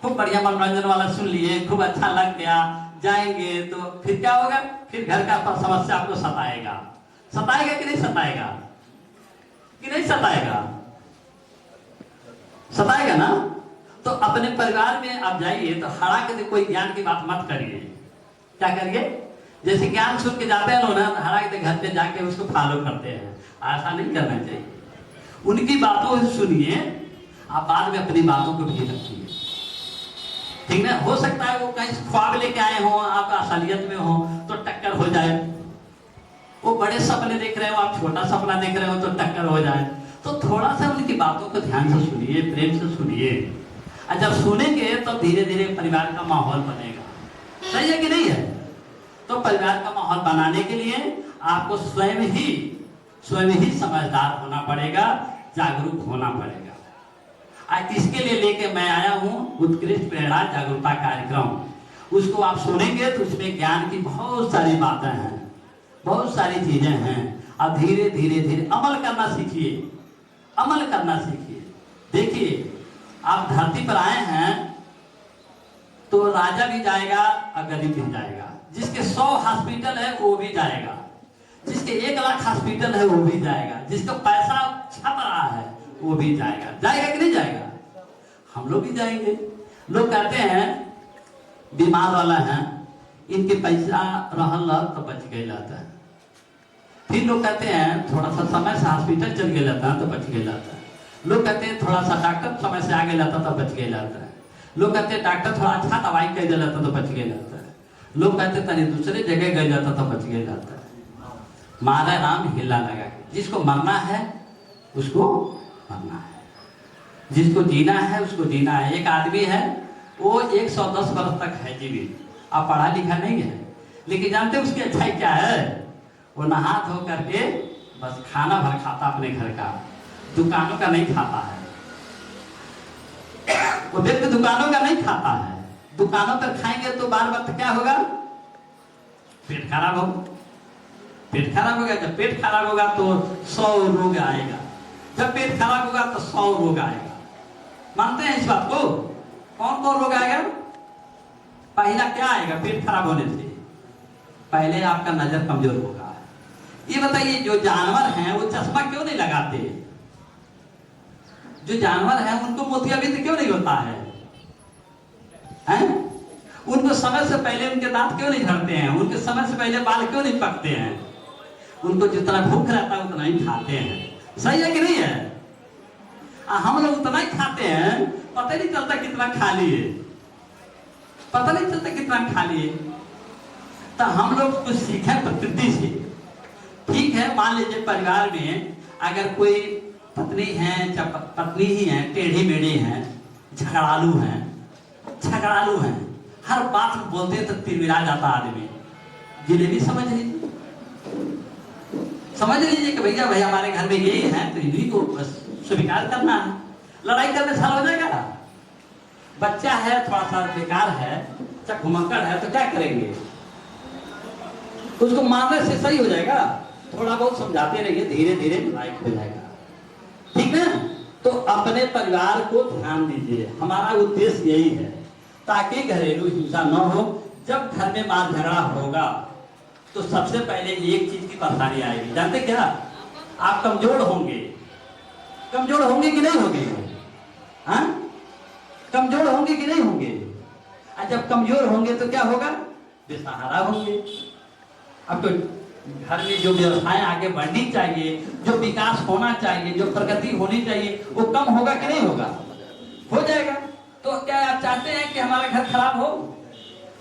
खूब बढ़िया मनोरंजन वाला सुन लिए, खूब अच्छा लग गया, जाएंगे तो फिर क्या होगा? फिर घर का समस्या आपको सताएगा। सताएगा कि नहीं सताएगा? कि नहीं सताएगा? सताएगा ना। तो अपने परिवार में आप जाइए तो हड़ा के कोई ज्ञान की बात मत करिए। क्या करिए? जैसे ज्ञान सुन के जाते हैं लोग ना, हड़ा के घर पे जाके उसको फॉलो करते हैं। ऐसा नहीं करना चाहिए। उनकी बातों से सुनिए, आप बाद में अपनी बातों को भी रखिए, ठीक ना। हो सकता है वो कहीं ख्वाब लेके आए हो, आप असलियत में हो तो टक्कर हो जाए। वो बड़े सपने देख रहे हो, आप छोटा सपना देख रहे हो तो टक्कर हो जाए। तो थोड़ा सा उनकी बातों को ध्यान से सुनिए, प्रेम से सुनिए, और जब सुनेंगे तो धीरे धीरे परिवार का माहौल बनेगा। सही है कि नहीं है? तो परिवार का माहौल बनाने के लिए आपको स्वयं ही समझदार होना पड़ेगा, जागरूक होना पड़ेगा। आज इसके लिए लेके मैं आया हूं उत्कृष्ट प्रेरणा जागरूकता कार्यक्रम। उसको आप सुनेंगे तो उसमें ज्ञान की बहुत सारी बातें हैं, बहुत सारी चीजें हैं। अब धीरे धीरे धीरे अमल करना सीखिए, अमल करना सीखिए। देखिए, आप धरती पर आए हैं तो राजा भी जाएगा और गरीब भी जाएगा। जिसके 100 हॉस्पिटल है वो भी जाएगा, जिसके 1 लाख हॉस्पिटल है वो भी जाएगा, जिसका पैसा छप रहा है वो भी जाएगा। जाएगा कि नहीं जाएगा? हम लोग भी जाएंगे। लोग कहते हैं बीमार वाला है, इनके पैसा रहल तो बच गए लाता है। फिर लोग कहते हैं थोड़ा सा समय से हॉस्पिटल चल गए लाता है तो बच गए लाता है। लोग कहते हैं थोड़ा सा डॉक्टर समय से आगे लाता तो बच गए लाता है। लोग कहते हैं डॉक्टर थोड़ा अच्छा दवाई कर दे लाता तो बच गए लाता है। लोग कहते तनी दूसरे जगह गए जाता तो बच गए जाता है। मारा राम हिला लगा के, जिसको मरना है उसको मरना है, जिसको जीना है उसको जीना है। एक आदमी है वो 110 वर्ष तक है जीवित, अब पढ़ा लिखा नहीं है, लेकिन जानते उसकी अच्छाई क्या है? वो नहा धो करके बस खाना भर खाता अपने घर का, दुकानों का नहीं खाता है। वो व्यक्ति दुकानों का नहीं खाता है। दुकानों पर खाएंगे तो बार बार क्या होगा? पेट खराब होगा। पेट खराब होगा, जब पेट खराब होगा तो 100 रोग आएगा। जब पेट खराब होगा तो 100 रोग आएगा। मानते हैं इस बात को? कौन कौन रोग आएगा? पहला क्या आएगा पेट खराब होने से? पहले आपका नजर कमजोर होगा। ये बताइए, जो जानवर हैं वो चश्मा क्यों नहीं लगाते? जो जानवर हैं उनको मोतियाबिंद क्यों नहीं होता है? हैं? उनको समय से पहले उनके दांत क्यों नहीं झड़ते हैं? उनके समय से पहले बाल क्यों नहीं पकते हैं? उनको जितना भूख रहता है उतना ही खाते हैं। सही है कि नहीं है? हम लोग उतना ही खाते हैं, पता नहीं चलता कितना खा लिए, पता नहीं चलता कितना खा लिए। तो हम लोग कुछ सीखे प्रकृति से। ठीक है, मान लीजिए परिवार में अगर कोई पत्नी है, पत्नी ही है, टेढ़ी मेढ़ी है, झगड़ालू हैं, हर बात बोलते हैं तो तिरमिरा जाता आदमी। जिलेबी समझ लीजिए कि भैया हमारे घर में यही है तो इन्हीं को बस स्वीकार करना है। लड़ाई करने साल हो जाएगा। बच्चा है थोड़ा सा बेकार है, चकमक्कड़ है, तो क्या करेंगे? उसको मारने से सही हो जाएगा? थोड़ा बहुत समझाते रहिए, धीरे धीरे लाइफ हो जाएगा। ठीक है? तो अपने परिवार को ध्यान दीजिए। हमारा उद्देश्य यही है ताकि घरेलू हिंसा न हो। जब घर में मार झगड़ा होगा तो सबसे पहले एक चीज की परेशानी आएगी, जानते क्या? आप कमजोर होंगे। कमजोर होंगे कि नहीं होंगे? हाँ, कमजोर होंगे कि नहीं होंगे? और जब कमजोर होंगे तो क्या होगा? बेसहारा होंगे। अब तो घर में जो व्यवस्थाएं आगे बढ़नी चाहिए, जो विकास होना चाहिए, जो प्रगति होनी चाहिए, वो कम होगा कि नहीं होगा? हो जाएगा। तो क्या आप चाहते हैं कि हमारा घर खराब हो?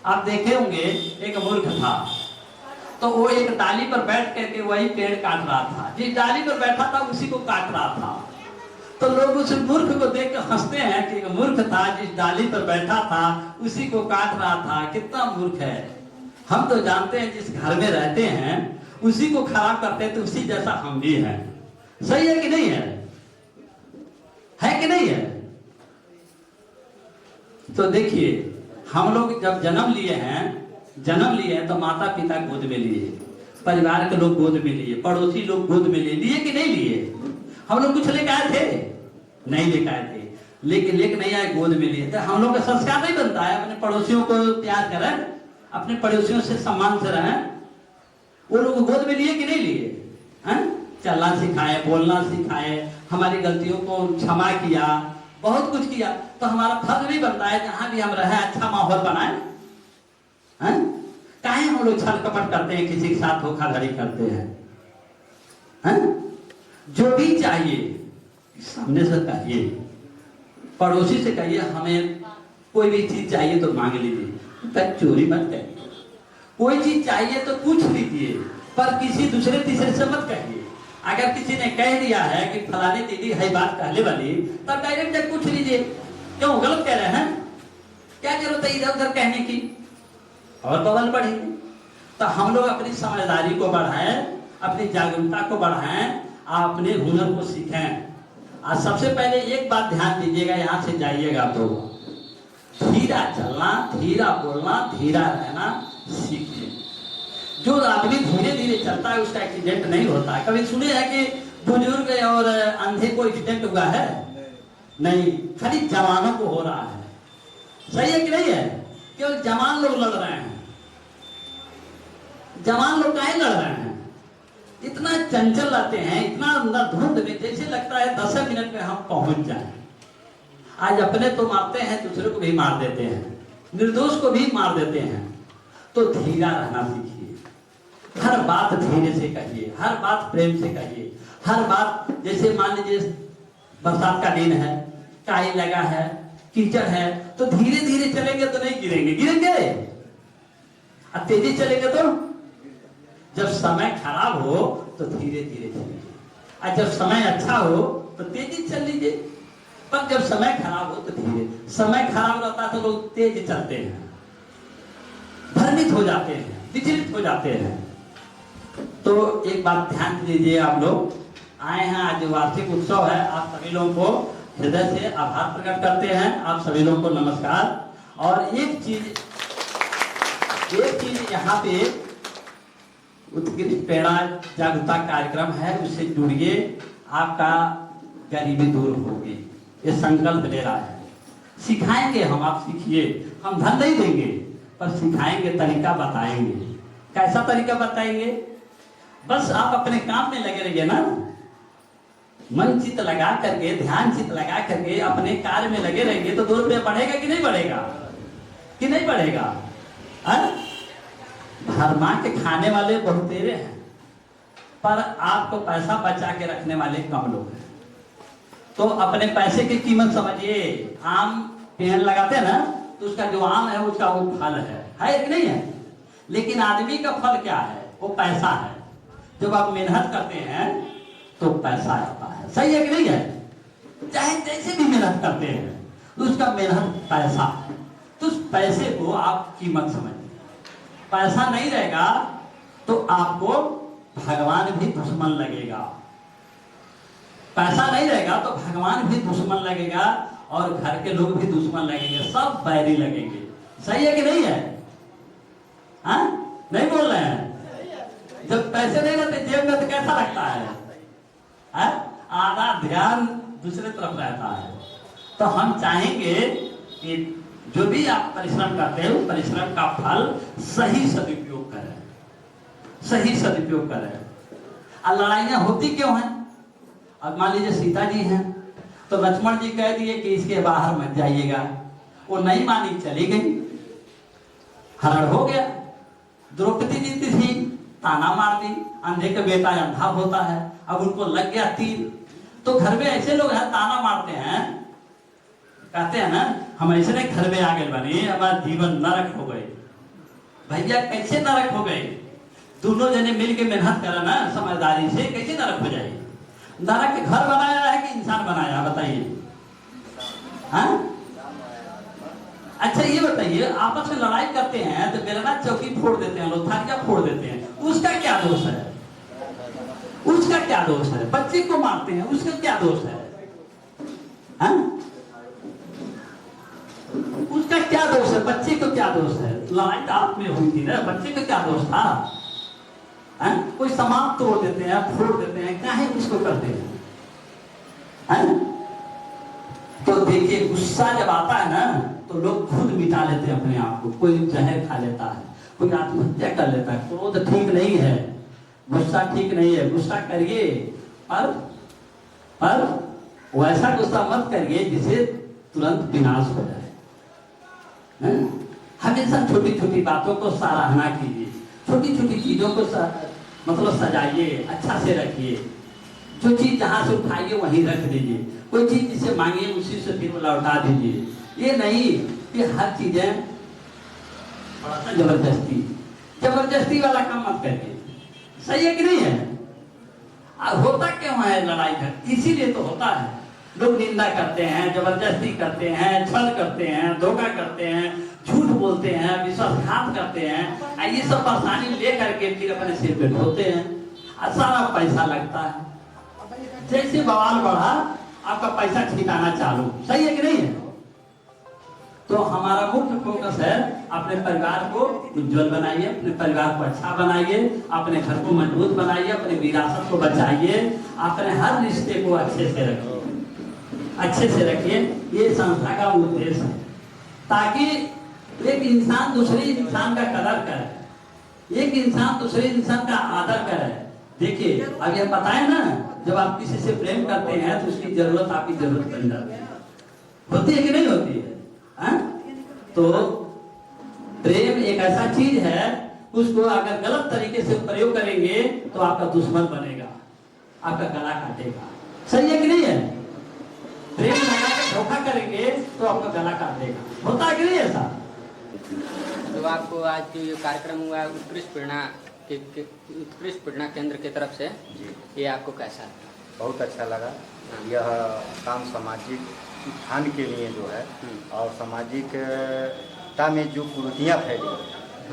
आप देखे होंगे एक मूर्ख था, तो वो एक डाली पर बैठ करके वही पेड़ काट रहा था। जिस डाली पर बैठा था उसी को काट रहा था। तो लोग उस मूर्ख को देख कर हंसते हैं कि एक मूर्ख था, जिस डाली पर बैठा था उसी को काट रहा था, कितना मूर्ख है। हम तो जानते हैं जिस घर में रहते हैं उसी को खराब करते हैं, तो उसी जैसा हम भी हैं। सही है कि नहीं है? है कि नहीं है? तो देखिए, हम लोग जब जन्म लिए हैं तो माता पिता गोद में लिए, परिवार के लोग गोद में लिए, पड़ोसी लोग गोद में लिए कि नहीं लिए? हम लोग कुछ लेकर आए थे? नहीं लेकर आए थे। लेकिन लेके नहीं आए, गोद में लिए। तो हम लोग का संस्कार नहीं बनता है अपने पड़ोसियों को प्यार करें, अपने पड़ोसियों से सम्मान से रहें। वो लोग गोद में लिए कि नहीं लिए हैं? चलना सिखाए, बोलना सिखाए, हमारी गलतियों को क्षमा किया, बहुत कुछ किया। तो हमारा फर्ज नहीं बनता है जहां भी हम रहे अच्छा माहौल बनाए हैं? काहे हम लोग छल कपट करते हैं, किसी के साथ धोखाधड़ी करते हैं? जो भी चाहिए सामने से कहिए, पड़ोसी से कहिए हमें कोई भी चीज चाहिए तो मांग लीजिए, चोरी मत करिए। कोई चीज चाहिए तो पूछ लीजिए, पर किसी दूसरे तीसरे से मत कहिए। अगर किसी ने कह दिया है कि फलानी दीदी है बात कहने वाली, तब डायरेक्ट जाकर पूछ लीजिए, क्यों गलत कह रहे हैं, क्या जरूरत है इधर उधर कहने की, और बबल बढ़ेंगे। तो हम लोग अपनी समझदारी को बढ़ाएं, अपनी जागरूकता को बढ़ाएं, अपने हुनर को सीखें। आज सबसे पहले एक बात ध्यान दीजिएगा, यहाँ से जाइएगा तो धीरा चलना, धीरा बोलना, धीरा रहना सीखिए। जो आदमी धीरे धीरे चलता है उसका एक्सीडेंट नहीं होता है। कभी सुने हैं कि बुजुर्ग और अंधे को एक्सीडेंट हुआ है? नहीं, खाली जवानों को हो रहा है। सही है कि नहीं है? केवल जवान लोग लड़ रहे हैं। जवान लोग काहे लड़ रहे हैं? इतना चंचल रहते हैं, इतना अंदर धुंध में, जैसे लगता है 10 मिनट में हम पहुंच जाएं। आज अपने तो मारते हैं, दूसरे को भी मार देते हैं, निर्दोष को भी मार देते हैं। तो धीरा रहना सीखिए, हर बात धीरे से कहिए, हर बात प्रेम से कहिए, हर बात जैसे मान लीजिए बरसात का दिन है, काई लगा है, कीचड़ है, तो धीरे धीरे चलेंगे तो नहीं गिरेंगे, गिरेंगे। अब तेजी चलेंगे तो, जब समय खराब हो तो धीरे धीरे चलिए, और जब समय अच्छा हो तो तेजी चल लीजिए। पर जब समय खराब हो तो धीरे। समय खराब रहता है तो लोग तेज चलते हैं, भ्रमित हो जाते हैं, विचलित हो जाते हैं। तो एक बात ध्यान दीजिए, आप लोग आए हैं, आज वार्षिक उत्सव है, आप सभी लोगों को हृदय से आभार प्रकट करते हैं। आप सभी लोगों को नमस्कार। और एक चीज यहाँ पे उत्कृष्ट प्रेरणा जागरूकता कार्यक्रम है, उससे जुड़िए, आपका गरीबी दूर होगी, ये संकल्प ले रहा है। सिखाएंगे हम, आप सीखिए, हम धन नहीं देंगे पर सिखाएंगे, तरीका बताएंगे। कैसा तरीका बताएंगे? बस आप अपने काम में लगे रहिए ना, मन चित लगा करके, ध्यान चित लगा करके अपने कार्य में लगे रहेंगे तो 2 रुपये बढ़ेगा कि नहीं बढ़ेगा? कि नहीं बढ़ेगा? भरमा के खाने वाले बहुत तेरे हैं, पर आपको पैसा बचा के रखने वाले कम लोग हैं। तो अपने पैसे की कीमत समझिए। आम पेड़ लगाते हैं ना, तो उसका जो आम है उसका वो फल है कि नहीं है? लेकिन आदमी का फल क्या है? वो पैसा है। जब आप मेहनत करते हैं तो पैसा आता है। सही है कि नहीं है? चाहे जैसे भी मेहनत करते हैं उसका मेहनत पैसा है। तो उस पैसे को आप कीमत समझिए। पैसा नहीं रहेगा तो आपको भगवान भी दुश्मन लगेगा। पैसा नहीं रहेगा तो भगवान भी दुश्मन लगेगा, और घर के लोग भी दुश्मन लगेंगे, सब बैरी लगेंगे। सही है कि नहीं है? हाँ, नहीं बोल रहे हैं? जब पैसे नहीं रहते जेब में तो कैसा लगता है? आधा ध्यान दूसरे तरफ रहता है। तो हम चाहेंगे कि जो भी आप परिश्रम करते हैं, परिश्रम का फल सही सदुपयोग करें, सही सदुपयोग करें। और लड़ाइयां होती क्यों हैं? अब मान लीजिए सीता जी हैं, तो लक्ष्मण जी कह दिए कि इसके बाहर मत जाइएगा, वो नहीं मानी, चली गई, हरण हो गया। द्रौपदी जी थी, ताना मार दी, अंधे का बेटा अंधा होता है, अब उनको लग गया तीर। तो घर में ऐसे लोग हैं ताना मारते हैं, कहते हैं ना हम ऐसे नहीं घर में आ गए बने, हमारा जीवन नरक हो गए। भैया कैसे नरक हो गए? दोनों जने मिलके मेहनत करा ना समझदारी से, कैसे नरक हो जाए? नरक घर बनाया है कि इंसान बनाया, बताइए। हाँ, अच्छा ये बताइए, आपस में लड़ाई करते हैं तो बेलना चौकी फोड़ देते हैं लोग, थालियां फोड़ देते हैं, उसका क्या दोष है? उसका क्या दोष है? बच्चे को मारते हैं, उसका क्या दोष है? हाँ? उसका क्या दोष है? बच्चे को क्या दोष है? लड़ाई तो आप में हुई थी ना, बच्चे को क्या दोष था? हाँ? कोई सामान तोड़ देते हैं, फोड़ देते हैं, काहे उसको करते हैं? हाँ? तो देखिए गुस्सा जब आता है ना तो लोग खुद मिटा लेते हैं अपने आप को। कोई जहर खा लेता है, कोई आत्महत्या कर लेता है। क्रोध ठीक नहीं है, गुस्सा ठीक नहीं है। गुस्सा करिए पर वैसा गुस्सा मत करिए जिसे तुरंत विनाश हो जाए। हमेशा छोटी छोटी बातों को सराहना कीजिए, छोटी छोटी चीजों को मतलब सजाइए, अच्छा से रखिए। जो चीज जहां से उठाइए वहीं रख दीजिए। कोई चीज जिसे मांगिए उसी से फिर लौटा दीजिए। ये नहीं कि हर चीजें थोड़ा सा जबरदस्ती वाला काम मत करिए। सही है कि नहीं है? होता क्यों है लड़ाई झगड़ा? इसीलिए तो होता है। लोग निंदा करते हैं, जबरदस्ती करते हैं, छल करते हैं, धोखा करते हैं, झूठ बोलते हैं, विश्वासघात करते हैं। ये सब परेशानी लेकर के फिर अपने सिर पे ढोते हैं, सारा पैसा लगता है। जैसे बवाल बढ़ा आपका पैसा छिटाना चालू। सही है कि नहीं है? तो हमारा मुख्य फोकस है अपने परिवार को उज्जवल बनाइए, अपने परिवार को अच्छा बनाइए, अपने घर को मजबूत बनाइए, अपने विरासत को बचाइए, अपने हर रिश्ते को अच्छे से रखिए। ये संस्था का उद्देश्य है ताकि एक इंसान दूसरे इंसान का कदर करे, एक इंसान दूसरे इंसान का आदर करे। देखिए अब ये बताए ना, जब आप किसी से प्रेम करते हैं तो उसकी जरूरत आपकी जरूरत बन जाती है। होती है कि नहीं होती है? तो प्रेम एक ऐसा चीज है, उसको अगर गलत तरीके से प्रयोग करेंगे तो आपका दुश्मन बनेगा, आपका गला काटेगा। सही है कि नहीं है? प्रेम लगा के धोखा करेंगे तो आपका गला काट देगा। होता है कि नहीं ऐसा? तो आपको आज जो ये कार्यक्रम हुआ है उत्कृष्ट प्रेरणा केंद्र की तरफ से, ये आपको कैसा लगा? बहुत अच्छा लगा। यह काम सामाजिक उत्थान के लिए जो है और सामाजिकता में जो कुरीतियाँ फैली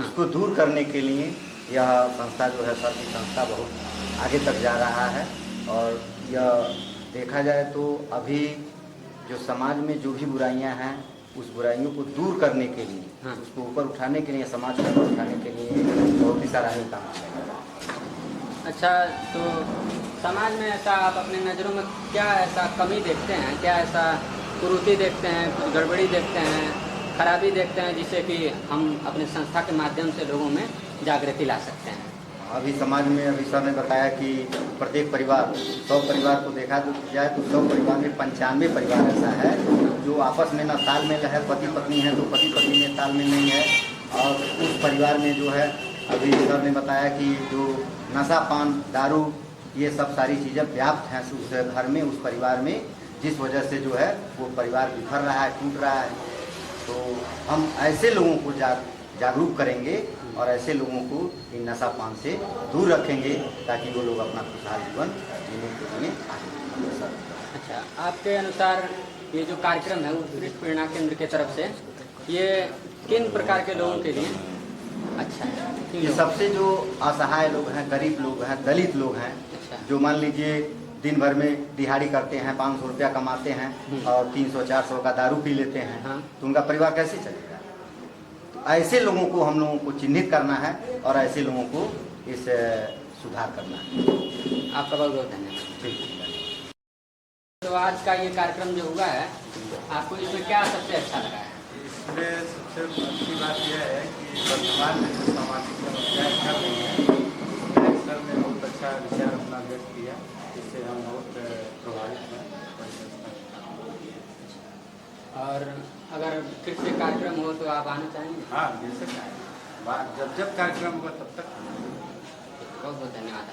उसको दूर करने के लिए यह संस्था जो है सर की संस्था बहुत आगे तक जा रहा है। और यह देखा जाए तो अभी जो समाज में जो भी बुराइयां हैं उस बुराइयों को दूर करने के लिए, उसको ऊपर उठाने के लिए, समाज को ऊपर उठाने के लिए बहुत ही सराहनीय काम है। अच्छा, तो समाज में ऐसा आप अपने नज़रों में क्या ऐसा कमी देखते हैं, क्या ऐसा कुरीति देखते हैं, कुछ गड़बड़ी देखते हैं, खराबी देखते हैं जिससे कि हम अपने संस्था के माध्यम से लोगों में जागृति ला सकते हैं? अभी समाज में अभी सर ने बताया कि प्रत्येक परिवार 100 परिवार को देखा जाए तो 100 परिवार में 95 परिवार ऐसा है जो आपस में ना तालमेल है। पति पत्नी है तो पति पत्नी में तालमेल नहीं है। और उस परिवार में जो है अभी सर ने बताया कि जो नशा पान दारू ये सब सारी चीज़ें व्याप्त हैं उस घर में, उस परिवार में, जिस वजह से जो है वो परिवार बिखर रहा है, टूट रहा है। तो हम ऐसे लोगों को जागरूक करेंगे और ऐसे लोगों को इन नशा पान से दूर रखेंगे ताकि वो लोग अपना खुशहाल जीवन जीने के लिए आगे। अच्छा, आपके अनुसार ये जो कार्यक्रम है उत्कृष्ट प्रेरणा केंद्र की तरफ से, ये किन प्रकार के लोगों के लिए अच्छा है? ये सबसे जो असहाय लोग हैं, गरीब लोग हैं, दलित लोग हैं, जो मान लीजिए दिन भर में दिहाड़ी करते हैं, 500 रुपया कमाते हैं और 300-400 का दारू पी लेते हैं, तो उनका परिवार कैसे चलेगा? तो ऐसे लोगों को हम लोगों को चिन्हित करना है और ऐसे लोगों को इस सुधार करना है। आपका बहुत बहुत धन्यवाद। तो आज का ये कार्यक्रम जो हुआ है, आपको इसमें क्या सबसे अच्छा लगा है? इसमें सबसे अच्छी बात यह है कि वर्तमान में जो सामाजिक समस्याएं चल रही हैं, सर ने बहुत अच्छा विचार अपना व्यक्त किया, जिससे हम बहुत प्रभावित हैं। और अगर फिर से कार्यक्रम हो तो आप आना चाहेंगे? हाँ, बेशक आएंगे। जब कार्यक्रम होगा तब तक। बहुत बहुत धन्यवाद।